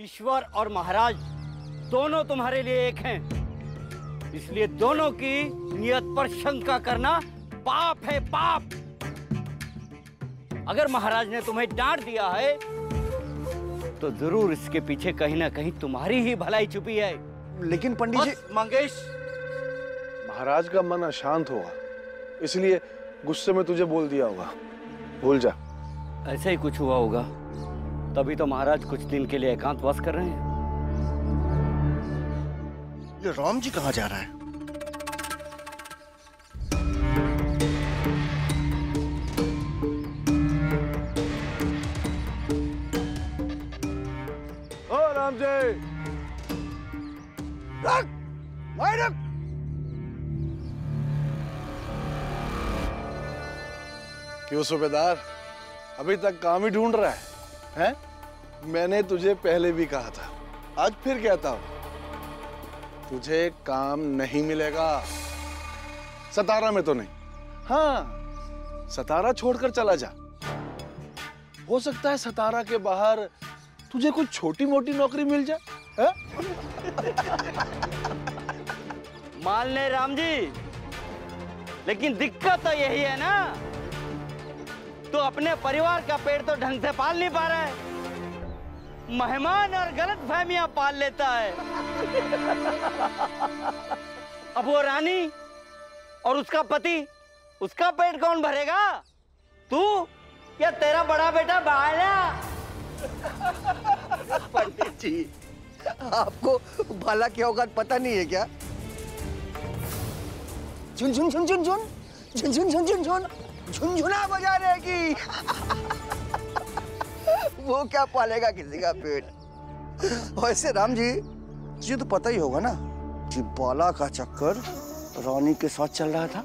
ईश्वर और महाराज दोनों तुम्हारे लिए एक हैं, इसलिए दोनों की नियत पर शंका करना पाप है, पाप। अगर महाराज ने तुम्हें डांट दिया है तो जरूर इसके पीछे कहीं ना कहीं तुम्हारी ही भलाई छुपी है। लेकिन पंडित जी। मंगेश, महाराज का मन अशांत होगा, इसलिए गुस्से में तुझे बोल दिया होगा, भूल जा। ऐसे ही कुछ हुआ होगा, तभी तो महाराज कुछ दिन के लिए एकांतवास कर रहे हैं। ये राम जी कहाँ जा रहा है? ओ राम जी, रख, भाई रख। क्यों सूबेदार, अभी तक काम ही ढूंढ रहा है, हैं? मैंने तुझे पहले भी कहा था, आज फिर कहता हूं, तुझे काम नहीं मिलेगा। सतारा में तो नहीं, हाँ सतारा छोड़कर चला जा। हो सकता है सतारा के बाहर तुझे कुछ छोटी मोटी नौकरी मिल जाए, है? मान ले राम जी, लेकिन दिक्कत तो यही है ना, तो अपने परिवार का पेट तो ढंग से पाल नहीं पा रहा है, मेहमान और गलत फहमियां पाल लेता है। अब वो रानी और उसका पति, उसका पेट कौन भरेगा? तू या तेरा बड़ा बेटा बाला? पंडित जी, आपको भाला की औकात पता नहीं है क्या? झुन झुन झुन झुन झुन झुन झुन झुन झुन झुन झुनझुना बजा रहेगी। वो क्या पालेगा किसी का पेट? वैसे राम जी, तुझे तो पता ही होगा ना कि बाला का चक्कर रानी के साथ चल रहा था।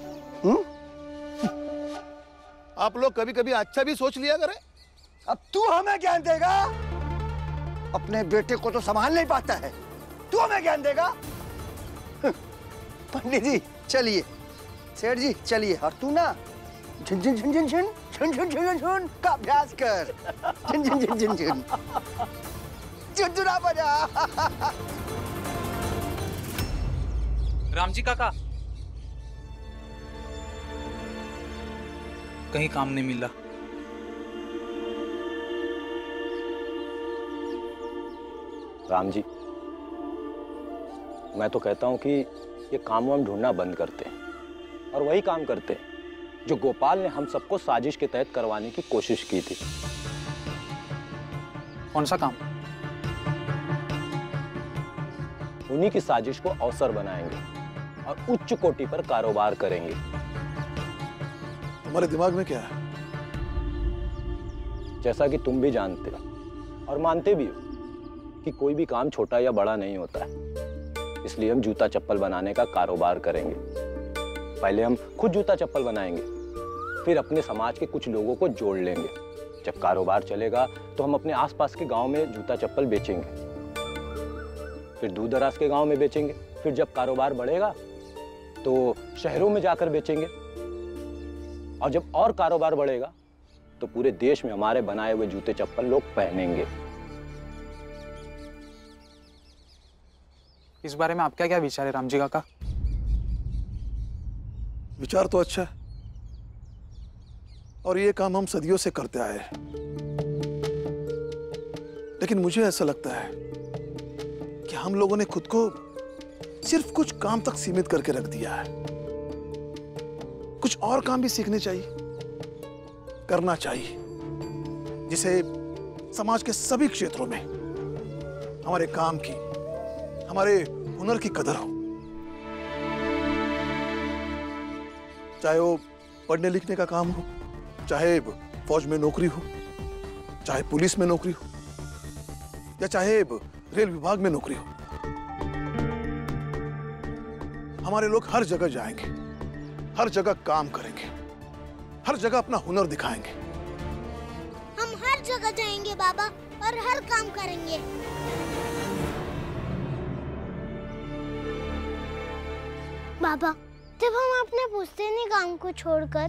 आप लोग कभी कभी अच्छा भी सोच लिया करें। अब तू हमें ज्ञान देगा? अपने बेटे को तो संभाल नहीं पाता है, तू हमें ज्ञान देगा? पंडित जी चलिए, सेठ जी चलिए, और तू ना झुन झुन झुन झुन झुन झुन झुन झुन झुन का अभ्यास कर। झुन झुन झुन झुन झुन झुनझुना बजा। राम जी काका, कहीं काम नहीं मिल रहा। राम जी, मैं तो कहता हूं कि ये काम वाम ढूंढना बंद करते हैं और वही काम करते हैं जो गोपाल ने हम सबको साजिश के तहत करवाने की कोशिश की थी। कौन सा काम? उन्हीं की साजिश को अवसर बनाएंगे और उच्च कोटि पर कारोबार करेंगे। तुम्हारे दिमाग में क्या है? जैसा कि तुम भी जानते हो और मानते भी हो कि कोई भी काम छोटा या बड़ा नहीं होता है, इसलिए हम जूता चप्पल बनाने का कारोबार करेंगे। पहले हम खुद जूता चप्पल बनाएंगे, फिर अपने समाज के कुछ लोगों को जोड़ लेंगे। जब कारोबार चलेगा तो हम अपने आसपास के गांव में जूता चप्पल बेचेंगे, फिर दूर दराज के गांव में बेचेंगे, फिर जब कारोबार बढ़ेगा तो शहरों में जाकर बेचेंगे, और जब और कारोबार बढ़ेगा तो पूरे देश में हमारे बनाए हुए जूते चप्पल लोग पहनेंगे। इस बारे में आपका क्या विचार है राम जी काका? विचार तो अच्छा है, और ये काम हम सदियों से करते आए हैं, लेकिन मुझे ऐसा लगता है कि हम लोगों ने खुद को सिर्फ कुछ काम तक सीमित करके रख दिया है। कुछ और काम भी सीखने चाहिए, करना चाहिए, जिसे समाज के सभी क्षेत्रों में हमारे काम की, हमारे हुनर की कदर हो। चाहे वो पढ़ने लिखने का काम हो, चाहे फौज में नौकरी हो, चाहे पुलिस में नौकरी हो, या चाहे रेल विभाग में नौकरी हो। हमारे लोग हर जगह जाएंगे, हर जगह काम करेंगे, हर जगह अपना हुनर दिखाएंगे। हम हर जगह जाएंगे बाबा और हर काम करेंगे। बाबा, जब हम अपने पुश्तैनी काम को छोड़कर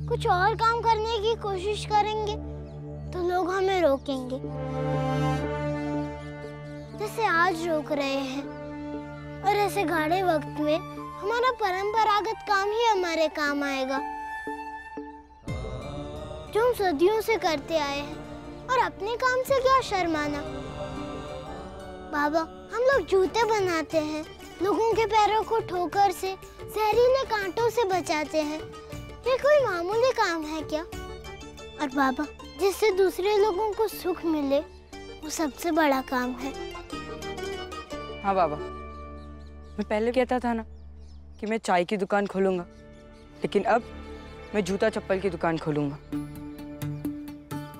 कुछ और काम करने की कोशिश करेंगे तो लोग हमें रोकेंगे। आज रोक रहे हैं। और ऐसे गाढ़े वक्त में हमारा परंपरागत काम ही हमारे काम आएगा, जो हम सदियों से करते आए हैं। और अपने काम से क्या शर्माना। बाबा, हम लोग जूते बनाते हैं, लोगों के पैरों को ठोकर से, जहरीले कांटों से बचाते हैं। ये कोई मामूली काम है क्या? और बाबा, जिससे दूसरे लोगों को सुख मिले, वो सबसे बड़ा काम है। हाँ बाबा, मैं पहले कहता था ना कि मैं चाय की दुकान खोलूंगा, लेकिन अब मैं जूता चप्पल की दुकान खोलूंगा।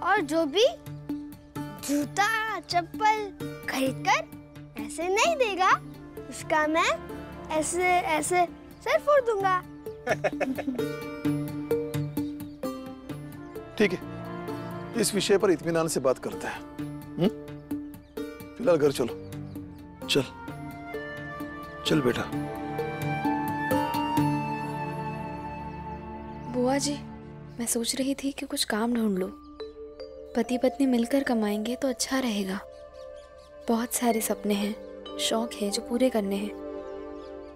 और जो भी जूता चप्पल खरीद कर ऐसे नहीं देगा, उसका मैं ऐसे ऐसे सर फोड़ दूंगा। ठीक है, इस विषय पर इत्मीनान से बात करते हैं। फिलहाल घर चलो। चल चल बेटा। बुआ जी, मैं सोच रही थी कि कुछ काम ढूंढ लो। पति पत्नी मिलकर कमाएंगे तो अच्छा रहेगा। बहुत सारे सपने हैं, शौक हैं जो पूरे करने हैं।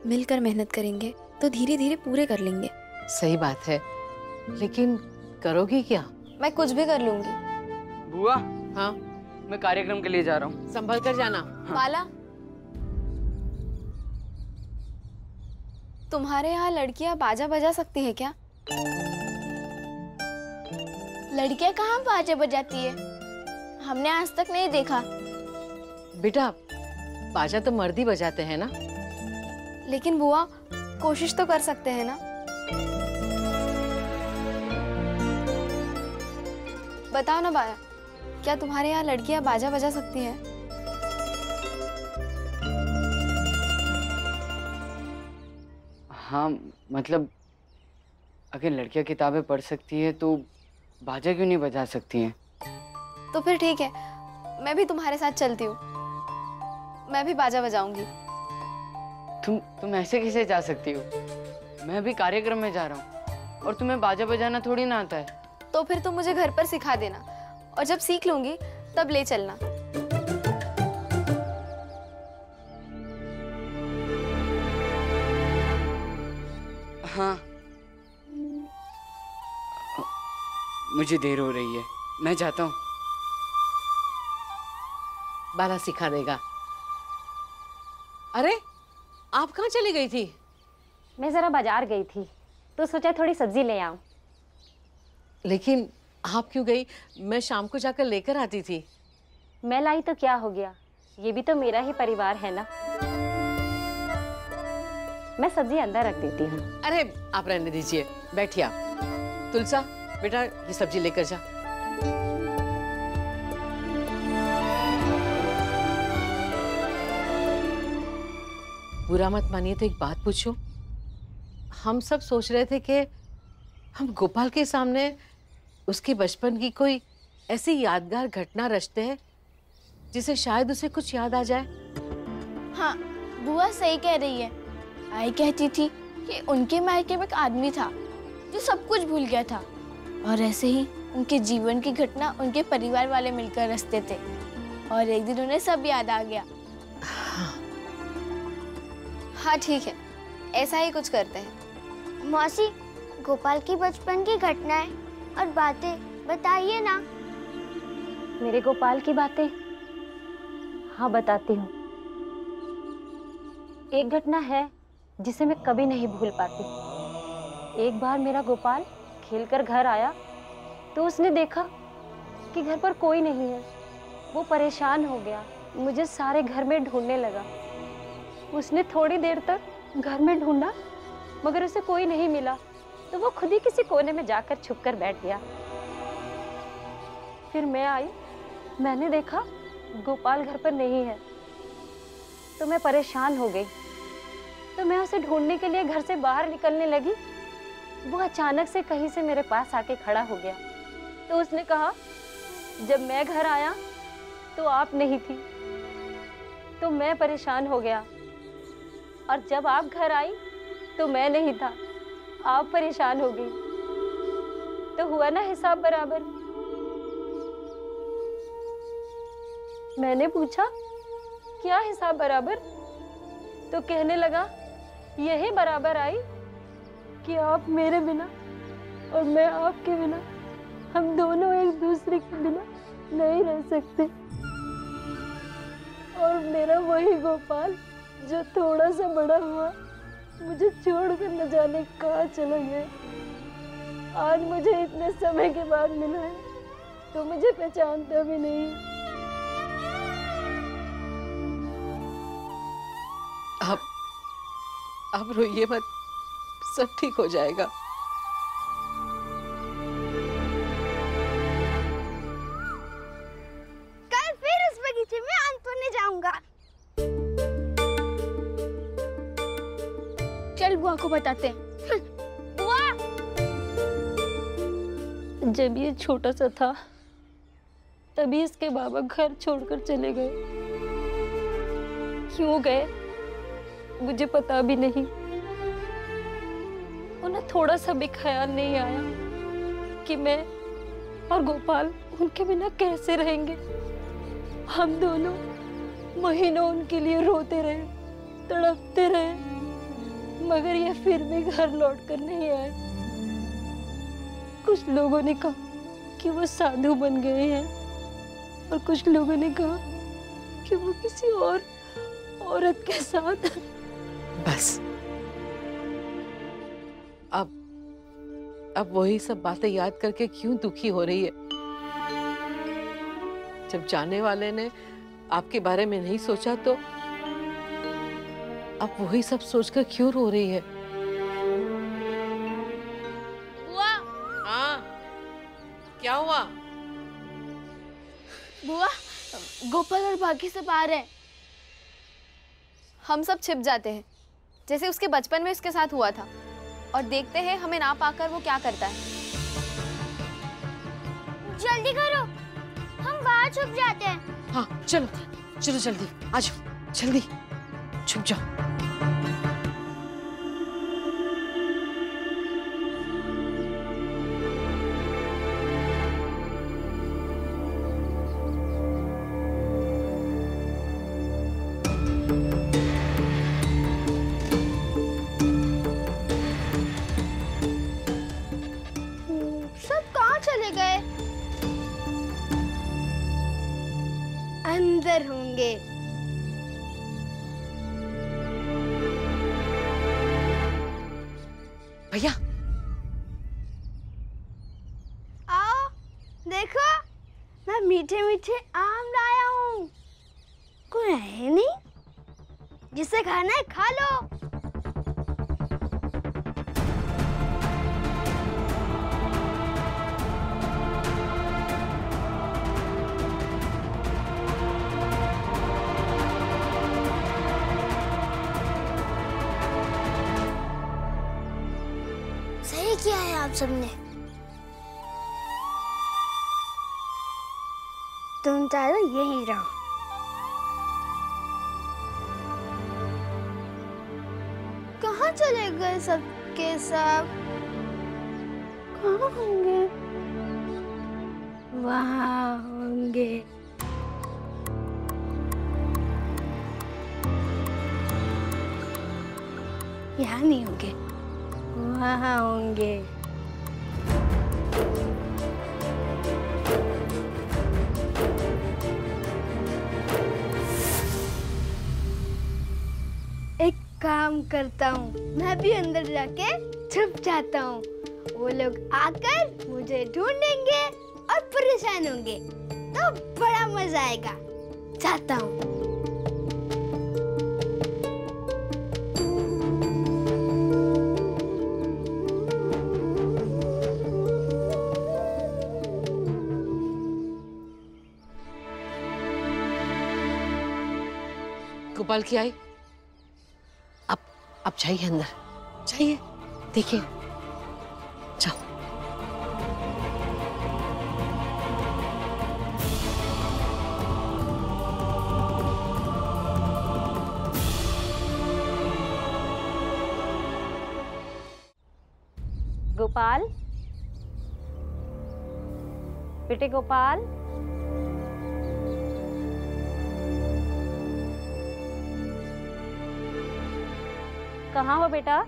मिलकर मेहनत करेंगे तो धीरे धीरे पूरे कर लेंगे। सही बात है, लेकिन करोगी क्या? मैं कुछ भी कर लूंगी। बुआ, हाँ, मैं कार्यक्रम के लिए जा रहा हूँ। संभल कर जाना। हाँ। माला, तुम्हारे यहाँ लड़कियाँ बाजा बजा सकती है क्या? लड़कियां कहाँ बाजे बजाती है? हमने आज तक नहीं देखा। बेटा, बाजा तो मर्द ही बजाते हैं ना। लेकिन बुआ, कोशिश तो कर सकते हैं ना। बताओ ना बाया, क्या तुम्हारे यहाँ लड़कियां बाजा बजा सकती हैं? हाँ, मतलब अगर लड़कियां किताबें पढ़ सकती है तो बाजा क्यों नहीं बजा सकती हैं? तो फिर ठीक है, मैं भी तुम्हारे साथ चलती हूँ। मैं भी बाजा बजाऊंगी। तुम ऐसे कैसे जा सकती हो? मैं भी कार्यक्रम में जा रहा हूँ और तुम्हें बाजा बजाना थोड़ी ना आता है। तो फिर तुम मुझे घर पर सिखा देना, और जब सीख लूंगी तब ले चलना। हाँ, मुझे देर हो रही है, मैं जाता हूँ। बाला सिखा देगा। अरे, आप कहाँ चली गई थी? मैं जरा बाजार गई थी तो सोचा थोड़ी सब्जी ले आऊं। लेकिन आप क्यों गई? मैं शाम को जाकर लेकर आती थी। मैं लाई तो क्या हो गया, ये भी तो मेरा ही परिवार है ना। मैं सब्जी अंदर रख देती हूँ। अरे, आप रहने दीजिए, बैठिए आप। तुलसा, बेटा ये सब्जी लेकर जा। बुरा मत मानिए तो एक बात पूछूं? हम सब सोच रहे थे कि हम गोपाल के सामने उसके बचपन की कोई ऐसी यादगार घटना रचते हैं जिसे शायद उसे कुछ याद आ जाए। हाँ, बुआ सही कह रही है। आई कहती थी कि उनके मायके में एक आदमी था जो सब कुछ भूल गया था, और ऐसे ही उनके जीवन की घटना उनके परिवार वाले मिलकर रचते थे, और एक दिन उन्हें सब याद आ गया। हाँ ठीक है, ऐसा ही कुछ करते हैं। मौसी, गोपाल की बचपन की घटनाएं और बातें बताइए ना। मेरे गोपाल की बातें? हाँ, बताती हूँ। एक घटना है जिसे मैं कभी नहीं भूल पाती। एक बार मेरा गोपाल खेलकर घर आया तो उसने देखा कि घर पर कोई नहीं है। वो परेशान हो गया, मुझे सारे घर में ढूंढने लगा। उसने थोड़ी देर तक घर में ढूंढा मगर उसे कोई नहीं मिला, तो वो खुद ही किसी कोने में जाकर छुपकर बैठ गया। फिर मैं आई, मैंने देखा गोपाल घर पर नहीं है, तो मैं परेशान हो गई। तो मैं उसे ढूंढने के लिए घर से बाहर निकलने लगी। वो अचानक से कहीं से मेरे पास आके खड़ा हो गया। तो उसने कहा, जब मैं घर आया तो आप नहीं थी, तो मैं परेशान हो गया, और जब आप घर आई तो मैं नहीं था, आप परेशान हो गई। तो हुआ ना हिसाब बराबर। मैंने पूछा, क्या हिसाब बराबर? तो कहने लगा यही बराबर आई कि आप मेरे बिना और मैं आपके बिना, हम दोनों एक दूसरे के बिना नहीं रह सकते। और मेरा वही गोपाल जो थोड़ा सा बड़ा हुआ मुझे छोड़कर न जाने कहाँ चला गया, आज मुझे इतने समय के बाद मिला है तो मुझे पहचानता भी नहीं। अब रोइए मत, सब ठीक हो जाएगा। कल फिर उस बगीचे में आम तोड़ने जाऊंगा। चल बुआ को बताते हैं। बुआ, जब ये छोटा सा था तभी इसके बाबा घर छोड़कर चले गए। क्यों गए मुझे पता भी नहीं। उन्हें थोड़ा सा भी ख्याल नहीं आया कि मैं और गोपाल उनके बिना कैसे रहेंगे। हम दोनों महीनों उनके लिए रोते रहे, तड़पते रहे, मगर ये फिर भी घर लौट कर नहीं आए। कुछ लोगों ने कहा कि वो साधु बन गए हैं और कुछ लोगों ने कहा कि वो किसी और औरत के साथ। बस अब वही सब बातें याद करके क्यों दुखी हो रही है? जब जाने वाले ने आपके बारे में नहीं सोचा तो अब वही सब सोचकर क्यों रो रही है? बुआ, हाँ, क्या हुआ? बुआ, गोपाल और बाकी सब आ रहे हैं। हम सब छिप जाते हैं जैसे उसके बचपन में उसके साथ हुआ था, और देखते हैं हमें ना पाकर वो क्या करता है। जल्दी करो, हम बाहर छुप जाते हैं। हाँ चलो चलो जल्दी आ जाओ, जल्दी छुप जाओ। सब कहाँ चले गए? अंदर होंगे। भैया आओ देखो, मैं मीठे मीठे आम लाया हूँ। कोई है नहीं, जिसे खाना है खा लो। सही किया है आप सबने। तुम चारों यहीं रहो। कहाँ चले गए सबके सब? कहाँ होंगे? वहाँ होंगे। यहाँ नहीं होंगे, वहाँ होंगे। एक काम करता हूँ, मैं भी अंदर जाके छुप जाता हूँ। वो लोग आकर मुझे ढूंढेंगे और परेशान होंगे, तो बड़ा मजा आएगा। जाता हूँ। गोपाल की आई। अब जाइए अंदर, जाइए, देखिए, जाओ। गोपाल, बेटे गोपाल, कहाँ हो बेटा?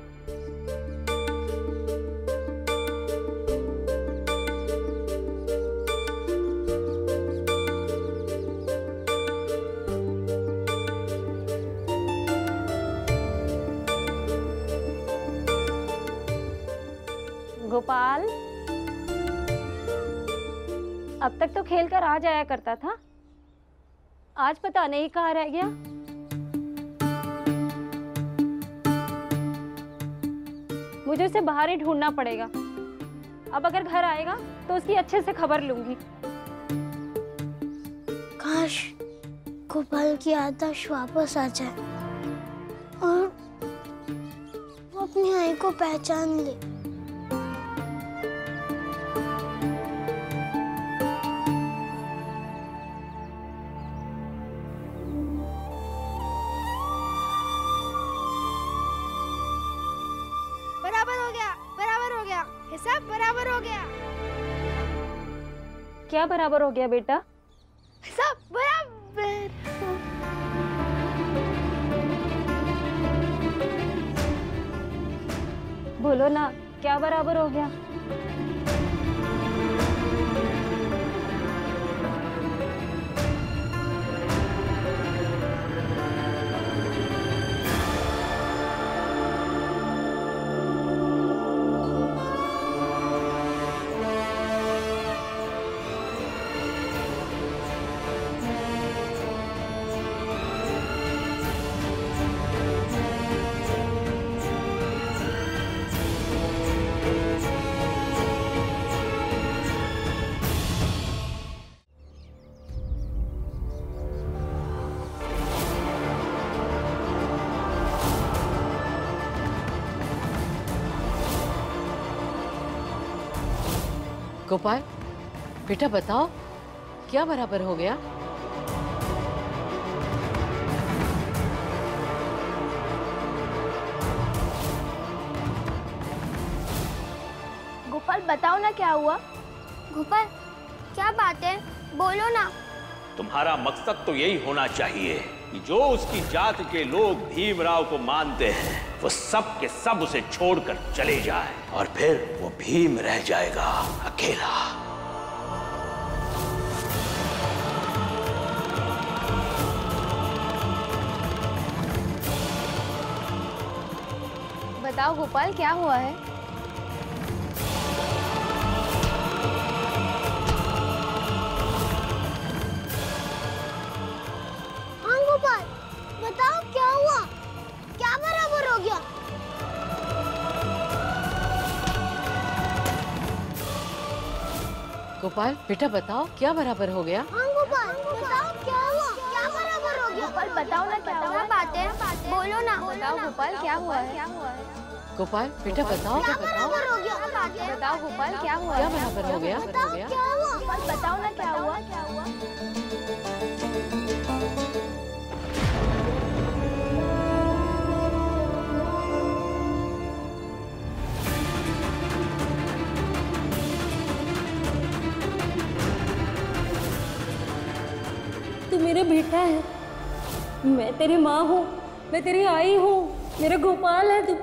गोपाल, अब तक तो खेल कर आ जाया करता था, आज पता नहीं कहाँ रह गया। मुझे उसे बाहर ही ढूंढना पड़ेगा। अब अगर घर आएगा तो उसकी अच्छे से खबर लूंगी। काश गोपाल की आदर्श वापस आ जाए और वो अपनी आई को पहचान ले। हिसाब बराबर हो गया। क्या बराबर हो गया बेटा? हिसाब बराबर। बोलो ना, क्या बराबर हो गया? गोपाल, बेटा बताओ, क्या बराबर हो गया? गोपाल बताओ ना क्या हुआ? गोपाल क्या बात है, बोलो ना। तुम्हारा मकसद तो यही होना चाहिए कि जो उसकी जाति के लोग भीमराव को मानते हैं वो सब के सब उसे छोड़कर चले जाए और फिर वो भीम रह जाएगा अकेला। बताओ गोपाल क्या हुआ है? हाँ गोपाल बताओ क्या हुआ, क्या बराबर हो गया? गोपाल बेटा बताओ, क्या बराबर हो गया? हाँ गोपाल बताओ क्या हुआ, क्या बराबर हो गया? गोपाल बताओ ना क्या हुआ? बात है, बोलो ना। बताओ गोपाल क्या हुआ है? गोपाल बेटा बताओ, क्या बराबर हो गया? बताओ गोपाल क्या हुआ? क्या बराबर हो गया? क्या हुआ? गोपाल बताओ ना क्या हुआ? तू मेरा बेटा है, मैं तेरी माँ हूँ, मैं तेरी आई हूँ, मेरा गोपाल है तू।